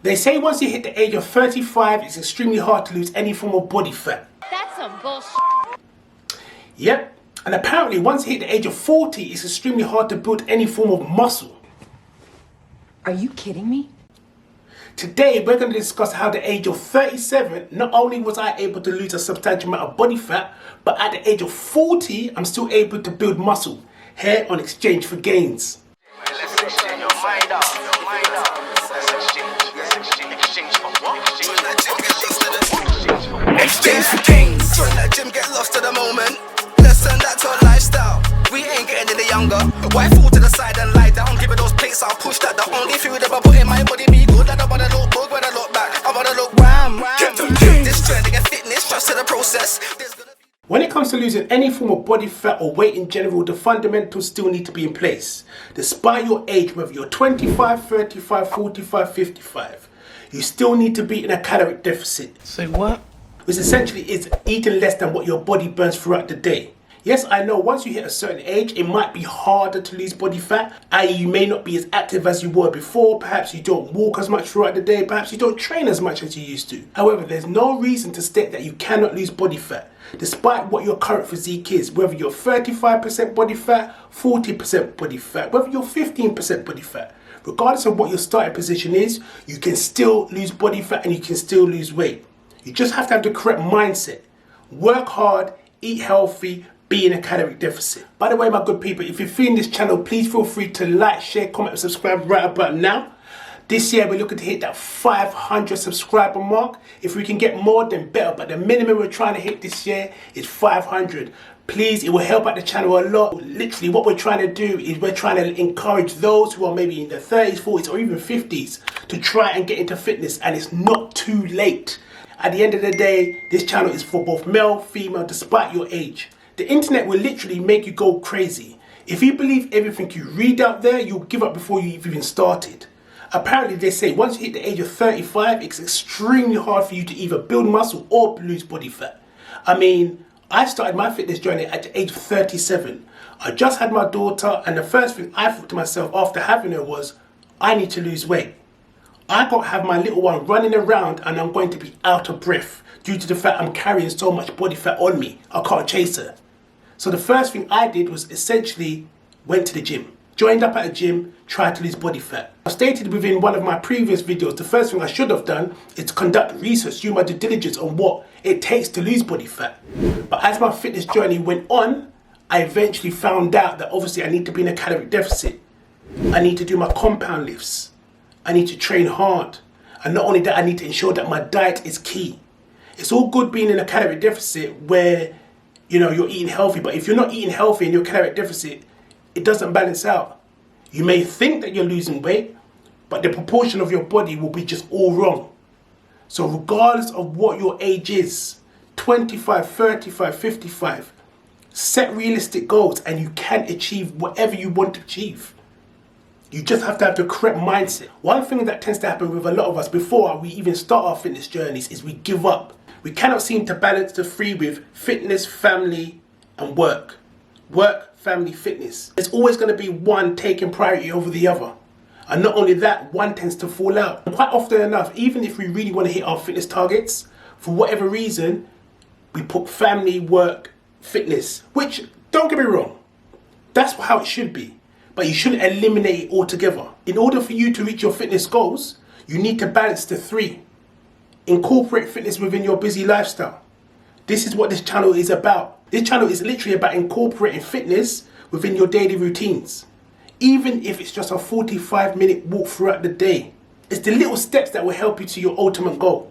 They say once you hit the age of 35, it's extremely hard to lose any form of body fat. That's some bullshit. Yep, and apparently once you hit the age of 40, it's extremely hard to build any form of muscle. Are you kidding me? Today, we're going to discuss how at the age of 37, not only was I able to lose a substantial amount of body fat, but at the age of 40, I'm still able to build muscle, here on Exchange for Gains. Let's exchange your mind out, Exchange for what? Exchange for gains. Join that gym, get lost to the moment. Let's turn that to a lifestyle. We ain't getting any younger. Why fall to the side and lie down? Give it those plates, I'll push that. The only food ever put in my body be good. I don't wanna look broke when I look back. I wanna look ram. This journey get fitness, trust in the process. When it comes to losing any form of body fat or weight in general, the fundamentals still need to be in place. Despite your age, whether you're 25, 35, 45, 55, you still need to be in a caloric deficit. Say what? Which essentially is eating less than what your body burns throughout the day. Yes, I know once you hit a certain age, it might be harder to lose body fat, i.e. you may not be as active as you were before, perhaps you don't walk as much throughout the day, perhaps you don't train as much as you used to. However, there's no reason to state that you cannot lose body fat, despite what your current physique is, whether you're 35% body fat, 40% body fat, whether you're 15% body fat. Regardless of what your starting position is, you can still lose body fat and you can still lose weight. You just have to have the correct mindset. Work hard, eat healthy, be in a caloric deficit. By the way, my good people, if you're feeling this channel, please feel free to like, share, comment, and subscribe right about now. This year, we're looking to hit that 500 subscriber mark. If we can get more, then better. But the minimum we're trying to hit this year is 500. Please, it will help out the channel a lot. Literally, what we're trying to do is we're trying to encourage those who are maybe in their 30s, 40s, or even 50s to try and get into fitness. And it's not too late. At the end of the day, this channel is for both male, female, despite your age. The internet will literally make you go crazy. If you believe everything you read out there, you'll give up before you've even started. Apparently, they say once you hit the age of 35, it's extremely hard for you to either build muscle or lose body fat. I mean, I started my fitness journey at the age of 37. I just had my daughter, and the first thing I thought to myself after having her was, I need to lose weight. I got to have my little one running around and I'm going to be out of breath due to the fact I'm carrying so much body fat on me. I can't chase her. So the first thing I did was essentially went to the gym. Joined up at a gym, tried to lose body fat. I stated within one of my previous videos, the first thing I should have done is to conduct research, do my due diligence on what it takes to lose body fat. But as my fitness journey went on, I eventually found out that obviously I need to be in a caloric deficit. I need to do my compound lifts. I need to train hard. And not only that, I need to ensure that my diet is key. It's all good being in a caloric deficit where, you know, you're eating healthy, but if you're not eating healthy and you're caloric deficit, it doesn't balance out. You may think that you're losing weight, but the proportion of your body will be just all wrong. So regardless of what your age is, 25, 35, 55, set realistic goals and you can achieve whatever you want to achieve. You just have to have the correct mindset. One thing that tends to happen with a lot of us before we even start our fitness journeys is we give up. We cannot seem to balance the three with fitness, family, and work. Work, family, fitness. There's always going to be one taking priority over the other. And not only that, one tends to fall out. And quite often enough, even if we really want to hit our fitness targets, for whatever reason, we put family, work, fitness, which, don't get me wrong, that's how it should be. But you shouldn't eliminate it altogether. In order for you to reach your fitness goals, you need to balance the three. Incorporate fitness within your busy lifestyle. This is what this channel is about. This channel is literally about incorporating fitness within your daily routines. Even if it's just a 45-minute walk throughout the day. It's the little steps that will help you to your ultimate goal.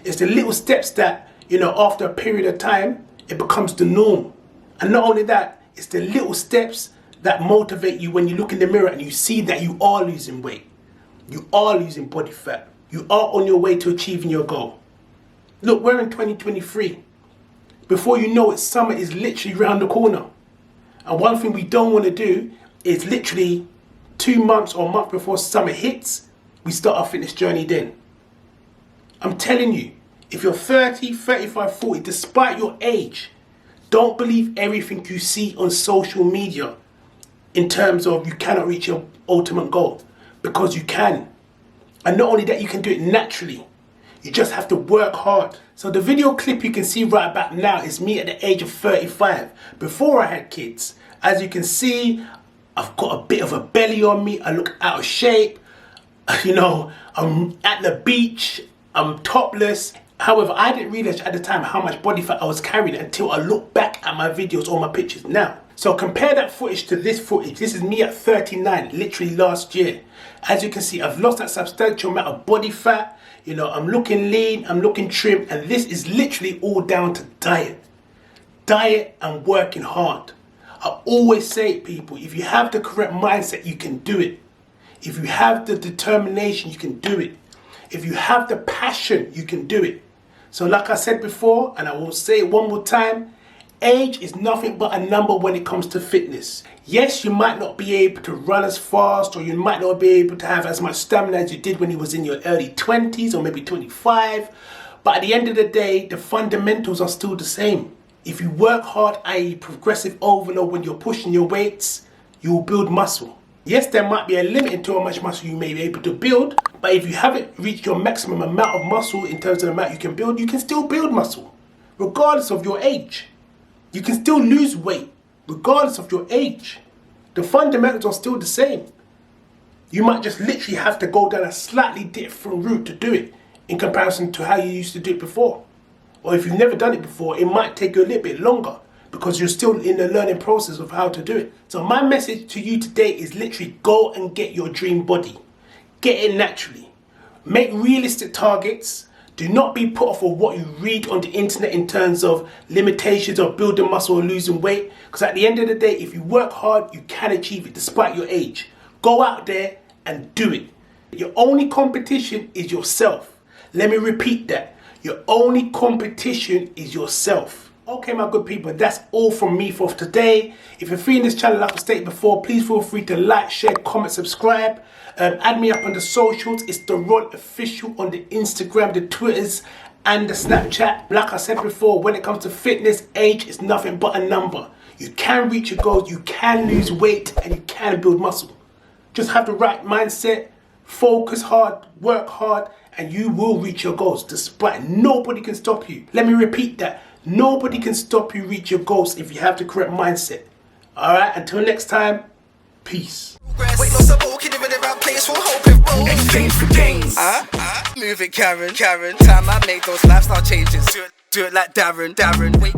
It's the little steps that, you know, after a period of time, it becomes the norm. And not only that, it's the little steps that motivate you when you look in the mirror and you see that you are losing weight. You are losing body fat. You are on your way to achieving your goal. Look, we're in 2023. Before you know it, summer is literally around the corner. And one thing we don't want to do is literally 2 months or a month before summer hits, we start our fitness journey then. I'm telling you, if you're 30, 35, 40, despite your age, don't believe everything you see on social media in terms of you cannot reach your ultimate goal, because you can. And not only that, you can do it naturally. You just have to work hard. So the video clip you can see right about now is me at the age of 35, before I had kids. As you can see, I've got a bit of a belly on me. I look out of shape. You know, I'm at the beach. I'm topless. However, I didn't realize at the time how much body fat I was carrying until I look back at my videos or my pictures now. So compare that footage to this footage. This is me at 39, literally last year. As you can see, I've lost that substantial amount of body fat. You know, I'm looking lean, I'm looking trim, and this is literally all down to diet. Diet and working hard. I always say, people, if you have the correct mindset, you can do it. If you have the determination, you can do it. If you have the passion, you can do it. So like I said before, and I will say it one more time, age is nothing but a number when it comes to fitness. Yes, you might not be able to run as fast, or you might not be able to have as much stamina as you did when you was in your early 20s or maybe 25. But at the end of the day, the fundamentals are still the same. If you work hard, i.e. progressive overload when you're pushing your weights, you will build muscle. Yes, there might be a limit to how much muscle you may be able to build, but if you haven't reached your maximum amount of muscle in terms of the amount you can build, you can still build muscle, regardless of your age. You can still lose weight, regardless of your age. The fundamentals are still the same. You might just literally have to go down a slightly different route to do it in comparison to how you used to do it before. Or if you've never done it before, it might take you a little bit longer because you're still in the learning process of how to do it. So my message to you today is literally go and get your dream body. Get it naturally. Make realistic targets. Do not be put off of what you read on the internet in terms of limitations of building muscle or losing weight. Because at the end of the day, if you work hard, you can achieve it despite your age. Go out there and do it. Your only competition is yourself. Let me repeat that. Your only competition is yourself. Okay, my good people, that's all from me for today. If you're free in this channel, like I stated before, please feel free to like, share, comment, subscribe. Add me up on the socials. It's The Rod Official on the Instagram, the Twitters, and the Snapchat. Like I said before, when it comes to fitness, age is nothing but a number. You can reach your goals, you can lose weight, and you can build muscle. Just have the right mindset, focus hard, work hard, and you will reach your goals despite nobody can stop you. Let me repeat that. Nobody can stop you reach your goals if you have the correct mindset. Alright, until next time, peace. Wait, no support, keep it in the right place for hope it rolls. Exchange for gains. Move it, Karen. Time I make those lifestyle changes. Do it like Darren. Wait.